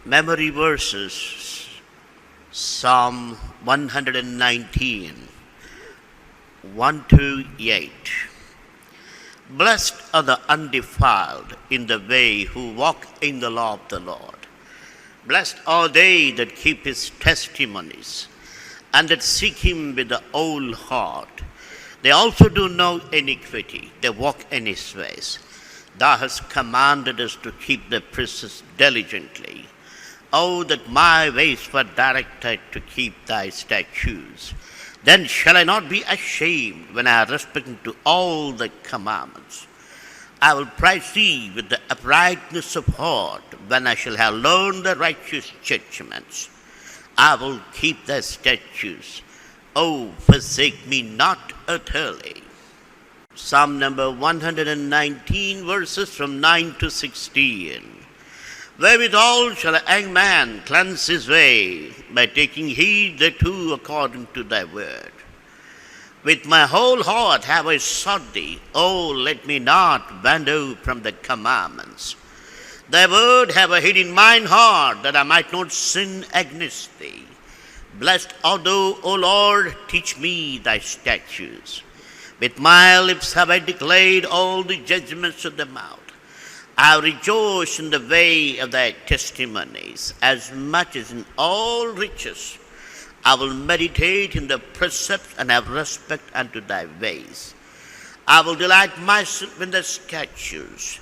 Memory verses, Psalm 119, 1 to 8. Blessed are the undefiled in the way who walk in the law of the Lord. Blessed are they that keep his testimonies and that seek him with the whole heart. They also do no iniquity, they walk in his ways. Thou hast commanded us to keep the precepts diligently. Oh, that my ways were directed to keep thy statutes. Then shall I not be ashamed when I respect to all thy commandments. I will praise thee with the uprightness of heart when I shall have learned the righteous judgments. I will keep thy statutes. Oh, forsake me not utterly. Psalm number 119, verses from 9 to 16. Wherewithal shall a young man cleanse his way, by taking heed thereto according to thy word. With my whole heart have I sought thee. O let me not wander from the commandments. Thy word have I hid in mine heart, that I might not sin against thee. Blessed art thou, O Lord, teach me thy statutes. With my lips have I declared all the judgments of the mouth. I rejoice in the way of thy testimonies, as much as in all riches. I will meditate in the precepts and have respect unto thy ways. I will delight myself in the statutes.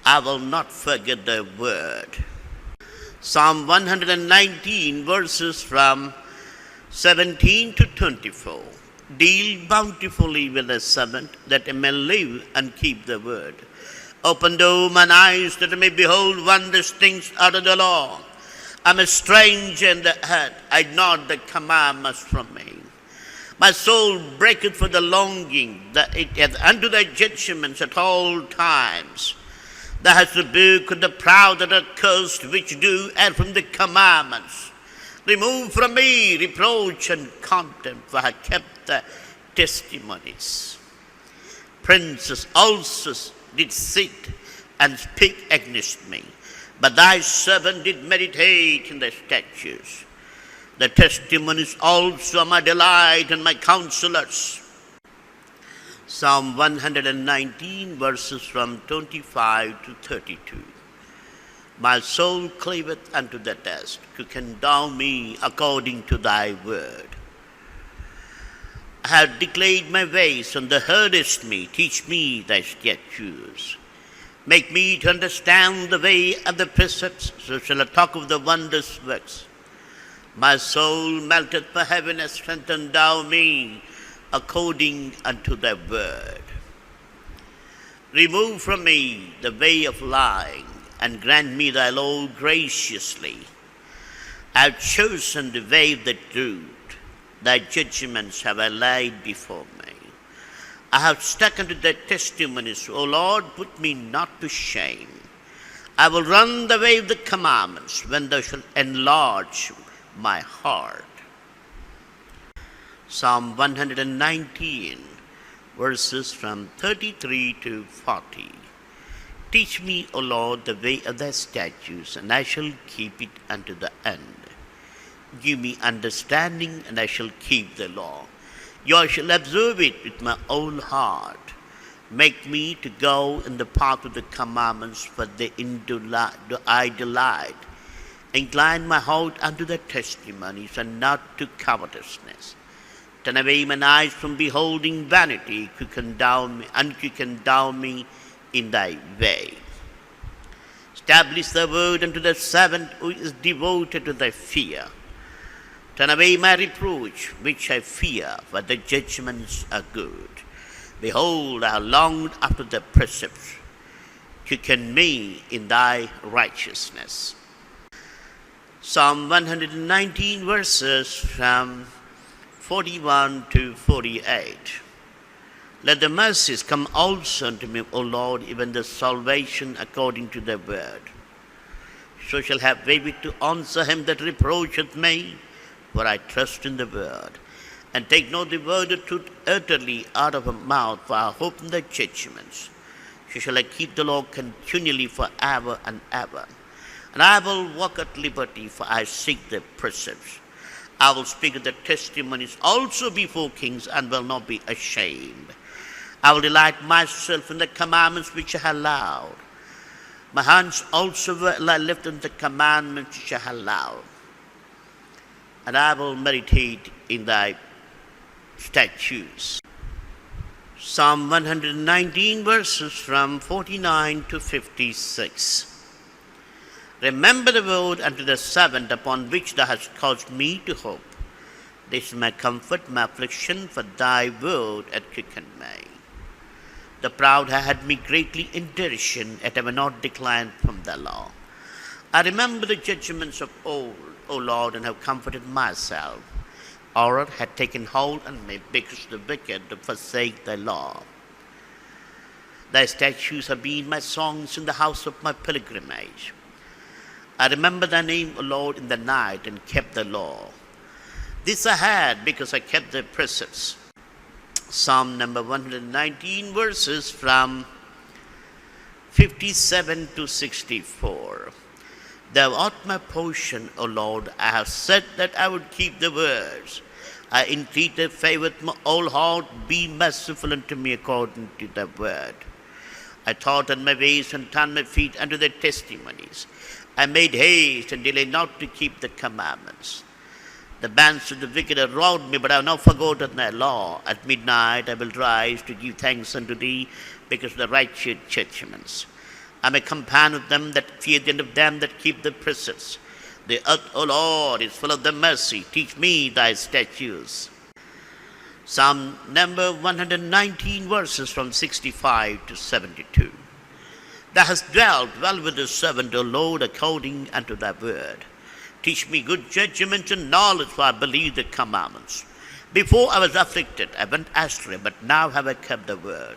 I will not forget thy word. Psalm 119, verses from 17 to 24. Deal bountifully with the servant, that I may live and keep the word. Open thou mine eyes, that I may behold wondrous things out of the law. I am a stranger in the earth, hide not the commandments from me. My soul breaketh for the longing, that it hath unto thy judgments at all times. Thou hast rebuked the proud that are cursed, which do err from the commandments. Remove from me reproach and contempt, for I have kept the testimonies. Princes also did sit and speak against me, but thy servant did meditate in thy statutes. The testimonies also are my delight and my counselors. Psalm 119, verses from 25 to 32. My soul cleaveth unto the dust, quick endow me according to thy word. I have declared my ways, and thou heardest me. Teach me thy statutes. Make me to understand the way of the precepts, so shall I talk of the wondrous works. My soul melteth for heaviness, strengthen thou me according unto thy word. Remove from me the way of lying, and grant me thy law graciously. I have chosen the way of the truth. Thy judgments have I laid before me. I have stuck unto thy testimonies. O Lord, put me not to shame. I will run the way of the commandments, when thou shalt enlarge my heart. Psalm 119, verses from 33 to 40. Teach me, O Lord, the way of thy statutes, and I shall keep it unto the end. Give me understanding, and I shall keep the law. I shall observe it with my whole heart. Make me to go in the path of the commandments, for therein do I delight. Incline my heart unto the testimonies, and not to covetousness. Turn away mine eyes from beholding vanity, quicken down me in thy way. Establish thy word unto the servant who is devoted to thy fear. Turn away my reproach, which I fear, for the judgments are good. Behold, I have longed after the precepts. Quicken me in thy righteousness. Psalm 119, verses from 41 to 48. Let the mercies come also unto me, O Lord, even the salvation according to thy word. So shall have wherewith to answer him that reproacheth me, for I trust in the word. And take not the word of truth utterly out of her mouth, for I hope in thy judgments. So shall I keep the law continually forever and ever. And I will walk at liberty, for I seek the precepts. I will speak of the testimonies also before kings, and will not be ashamed. I will delight myself in the commandments which I have allowed. My hands also will I lift in the commandments which I have allowed. And I will meditate in thy statutes. Psalm 119, verses from 49 to 56. Remember the word unto the servant upon which thou hast caused me to hope. This is my comfort, my affliction, for thy word hath quickened me. The proud have had me greatly in derision, yet I will not decline from thy law. I remember the judgments of old, O Lord, and have comforted myself. Horror had taken hold on me, because the wicked do forsake thy law. Thy statutes have been my songs in the house of my pilgrimage. I remember thy name, O Lord, in the night, and kept the law. This I had because I kept thy precepts. Psalm number 119, verses from 57 to 64. Thou art my portion, O Lord. I have said that I would keep the words. I entreat thy favor with my whole heart. Be merciful unto me according to thy word. I thought on my ways and turned my feet unto thy testimonies. I made haste and delayed not to keep the commandments. The bands of the wicked have robbed me, but I have not forgotten thy law. At midnight I will rise to give thanks unto thee, because of the righteous judgments. I am a companion of them that fear thee, and of them that keep the precepts. The earth, O Lord, is full of thy mercy. Teach me thy statutes. Psalm number 119, verses from 65 to 72. Thou hast dwelt well with the servant, O Lord, according unto thy word. Teach me good judgment and knowledge, for I believe the commandments. Before I was afflicted, I went astray, but now have I kept the word.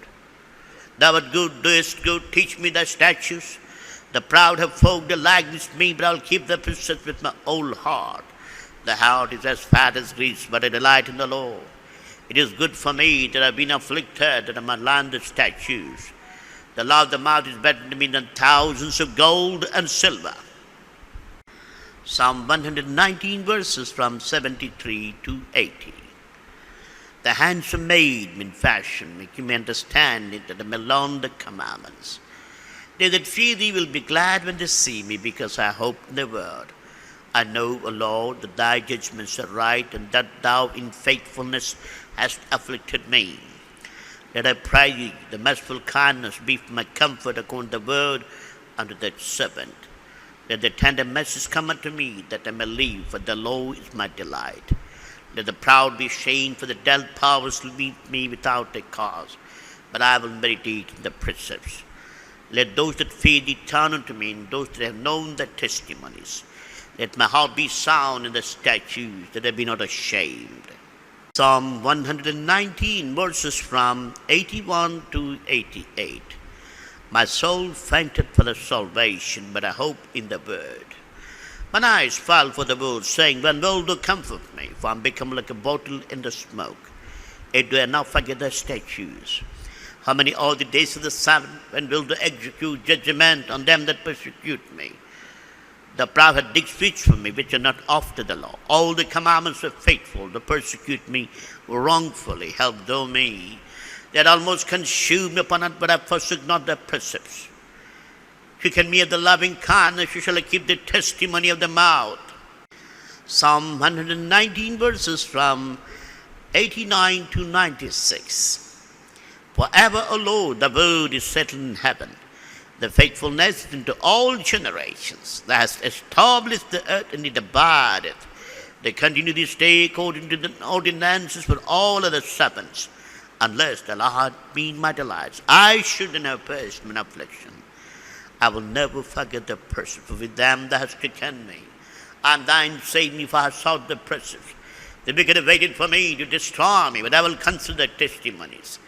Thou art good, doest good, teach me thy statutes. The proud have folk delight with me, but I will keep the precepts with my whole heart. The heart is as fat as grease, but I delight in the law. It is good for me that I have been afflicted, that I might learn the statutes. The law of the mouth is better to me than thousands of gold and silver. Psalm 119, verses from 73 to 80. The hands of made me in fashion, making me understand it, that I may learn the commandments. They that fear thee will be glad when they see me, because I hope in the word. I know, O Lord, that thy judgments are right, and that thou in faithfulness hast afflicted me. Let I pray thee, the merciful kindness be for my comfort according to the word unto that servant. Let the tender message come unto me, that I may live, for the law is my delight. Let the proud be ashamed, for the dealt powers leave me without a cause. But I will meditate in the precepts. Let those that fear thee turn unto me, and those that have known the testimonies. Let my heart be sound in the statutes, that I be not ashamed. Psalm 119, verses from 81 to 88. My soul fainteth for the salvation, but I hope in the word. Mine eyes fall for the word, saying, when wilt thou comfort me? For I am become like a bottle in the smoke. Yet do I not forget thy statutes. How many are the days of the Sabbath? When wilt thou execute judgment on them that persecute me? The proud have digged streets for me, which are not after the law. All the commandments are faithful. They persecute me wrongfully. Help thou me. They had almost consumed me upon it, but I forsook not thy precepts. Quicken me of the loving kindness, you shall keep the testimony of the mouth. Psalm 119, verses from 89 to 96. Forever, O Lord, the word is settled in heaven. The faithfulness into all generations. Thou hast established the earth, and it abideth. They continue this day according to the ordinances for all other servants. Unless the Lord had been my delights, I should have perished in affliction. I will never forget the precepts, for with them thou hast quickened me. I am thine, save me, for I have sought the precepts. The wicked have waited for me to destroy me, but I will consider testimonies.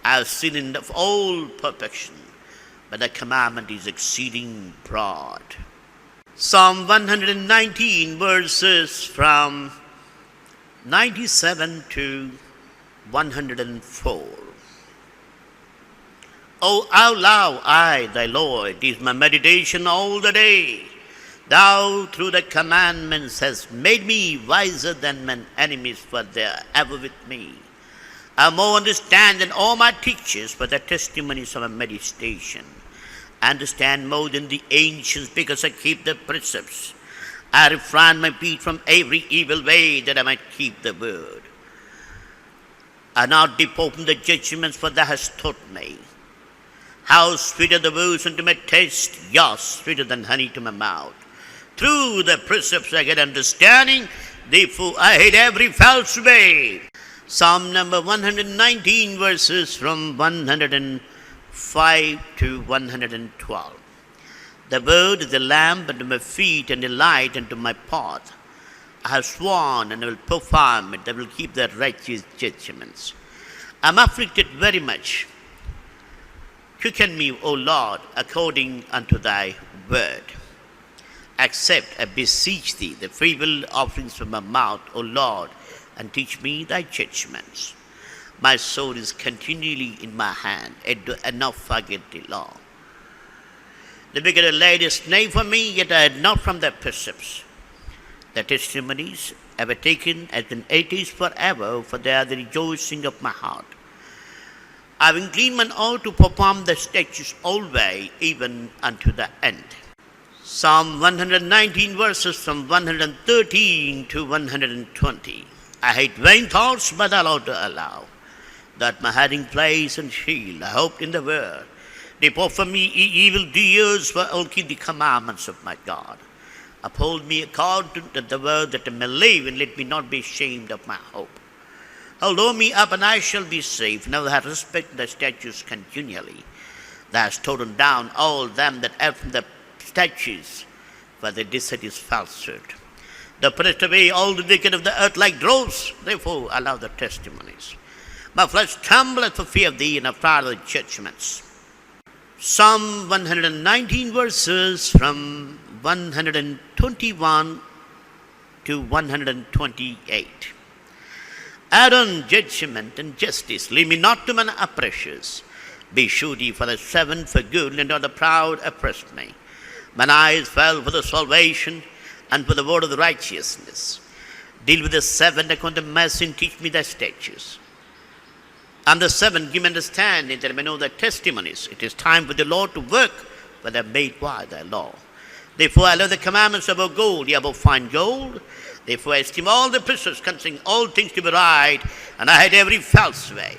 I have sinned in all perfection, but the commandment is exceeding broad. Psalm 119, verses from 97 to 104. O how love I thy Lord, is my meditation all the day. Thou through the commandments hast made me wiser than mine enemies, for they are ever with me. I more understand than all my teachers, for the testimonies of my meditation. I understand more than the ancients, because I keep the precepts. I refrain my feet from every evil way, that I might keep the word. I not depart from the judgments, for thou hast taught me. How sweet are the words unto my taste, yes, sweeter than honey to my mouth. Through the precepts I get understanding, therefore I hate every false way. Psalm number 119, verses from 105 to 112. The word is a lamp unto my feet and a light unto my path. I have sworn and I will perform it. I will keep the righteous judgments. I am afflicted very much. Quicken me, O Lord, according unto thy word. Accept, I beseech thee, the freewill offerings from my mouth, O Lord, and teach me thy judgments. My soul is continually in my hand, and do not forget the law. The wicked had laid a snare for me, yet I had not from their precepts. The testimonies I have taken as an heritage forever, for they are the rejoicing of my heart. I have inclined mine ear to perform the statutes always, even unto the end. Psalm 119, verses from 113 to 120. I hate vain thoughts, but I ought to allow that my hiding place and shield, I hoped in the word. Depart from me, ye evil doers, for I will keep the commandments of my God. Uphold me according to the word, that I may live, and let me not be ashamed of my hope. Hold me up, and I shall be safe. Now thou hast respected thy statutes continually. Thou hast torn down all them that err from the statutes, for the desert is falsehood. Thou puttest away all the wicked of the earth like droves, therefore I love the testimonies. My flesh trembleth for fear of thee, and afraid of the judgments. Psalm 119, verses from 121 to 128. Add on judgment and justice, leave me not to mine oppressors. Be surety for the seven for good, and not the proud oppressed me. Mine eyes fell for the salvation, and for the word of the righteousness. Deal with the seven according to mercy, and teach me thy statutes. And the seven give me understanding, that I may know thy testimonies. It is time for the Lord to work, for they are made by thy law. Therefore I love the commandments above gold, yea, above fine gold. Therefore I esteem all the precepts, concerning all things to be right, and I hate every false way.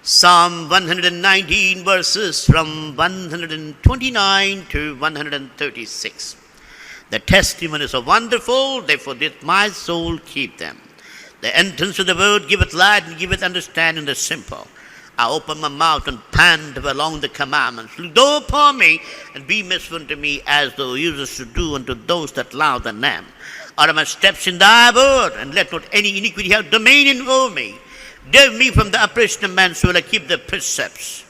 Psalm 119, verses from 129 to 136. The testimonies are wonderful, therefore did my soul keep them. The entrance of the word giveth light, and giveth understanding the simple. I open my mouth and pant along the commandments. Look thou upon me, and be merciful to me, as thou usest to do unto those that love thy name. Order my steps in thy word, and let not any iniquity have dominion over me. Deliver me from the oppression of men, so will I keep the precepts.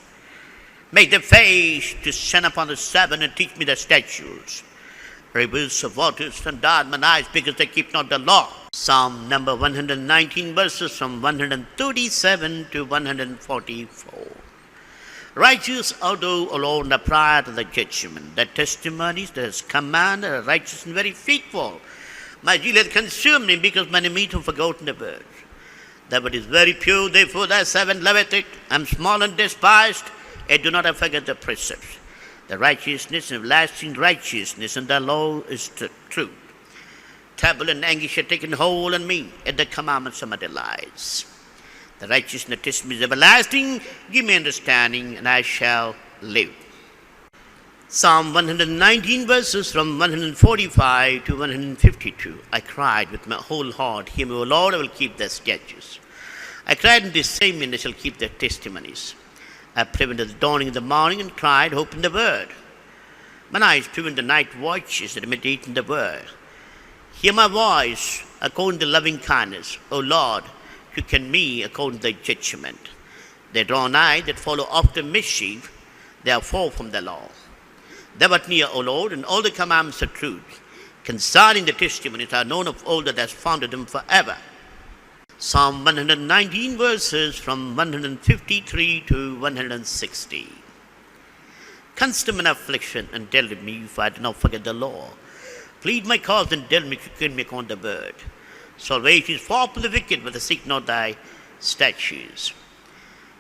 Make the face to shine upon the Sabbath, and teach me the statutes. Rivers of waters and dark mine eyes, because they keep not the law. Psalm number 119, verses from 137 to 144. Righteous art thou, O Lord, and prior to the judgment. The testimonies that has commanded are righteous and very faithful. My zeal hath consumed me, because many meat have forgotten the word. Thy word is very pure, therefore thy servant loveth it. I am small and despised, yet do not I forget the precepts. The righteousness and everlasting righteousness, and thy law is truth. Trouble and anguish have taken hold on me, at the commandments of my delights. The righteousness and testimony is everlasting, give me understanding, and I shall live. Psalm 119, verses from 145 to 152. I cried with my whole heart, hear me, O Lord, I will keep thy statutes. I cried in this same and I shall keep thy testimonies. I prevented the dawning of the morning, and cried, hope in the word. Mine eyes prevent the night watches, that I meditate in the word. Hear my voice according to loving kindness. O Lord, quicken me according to thy judgment. They draw nigh that follow after mischief, they are far from the law. Thou art near, O Lord, and all the commandments are truth. Concerning the testimonies are known of old, that hast founded them forever. Psalm 119, verses from 153 to 160. Consume in affliction and deliver me if I do not forget the law. Plead my cause and deliver me, quicken me on the word. Salvation is far from the wicked, but they seek not thy statutes.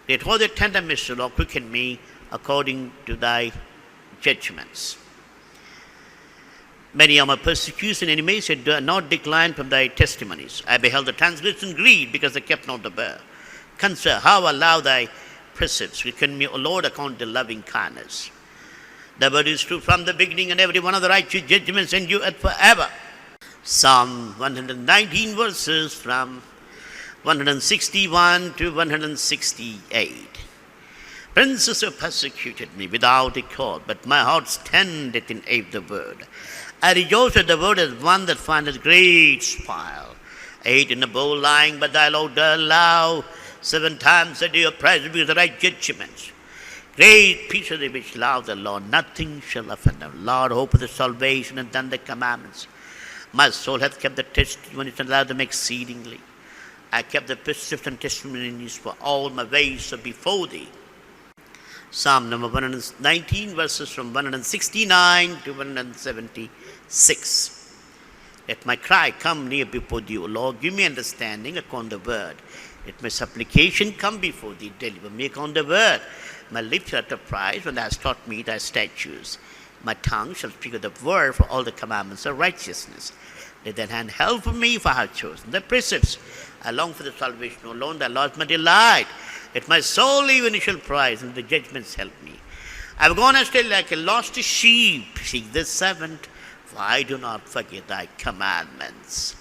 Yet all the tender mercy, Lord, quicken me according to thy judgments. Many are my persecution enemies, yet do not decline from thy testimonies. I beheld the transgression greed, because they kept not the word. Consider how I love thy precepts. Quicken me, O Lord, according to loving kindness. The word is true from the beginning, and every one of the righteous judgments endureth forever. Psalm 119 verses from 161 to 168. Princes have persecuted me without a cause, but my heart standeth in awe of the word. I rejoice at the word as one that findeth great spoil. I ate in a bowl lying, but thy Lord doth allow 7 times a day of praise because of the right judgments. Great peace of the which love the Lord, nothing shall offend them. Lord, hope of the salvation and done the commandments. My soul hath kept the testimonies and allowed them exceedingly. I kept the precepts and testimonies, for all my ways are before thee. Psalm number 119, verses from 169 to 176. Let my cry come near before thee, O Lord. Give me understanding upon the word. Let my supplication come before thee. Deliver me upon the word. My lips shall utter praise when thou hast taught me thy statutes. My tongue shall speak of the word for all the commandments of righteousness. Let thine hand help me, for I have chosen the precepts. I long for the salvation, O Lord, thy law is my delight. Let my soul leave initial prize, and the judgments help me. I have gone astray like a lost sheep. Seek the servant, for I do not forget thy commandments.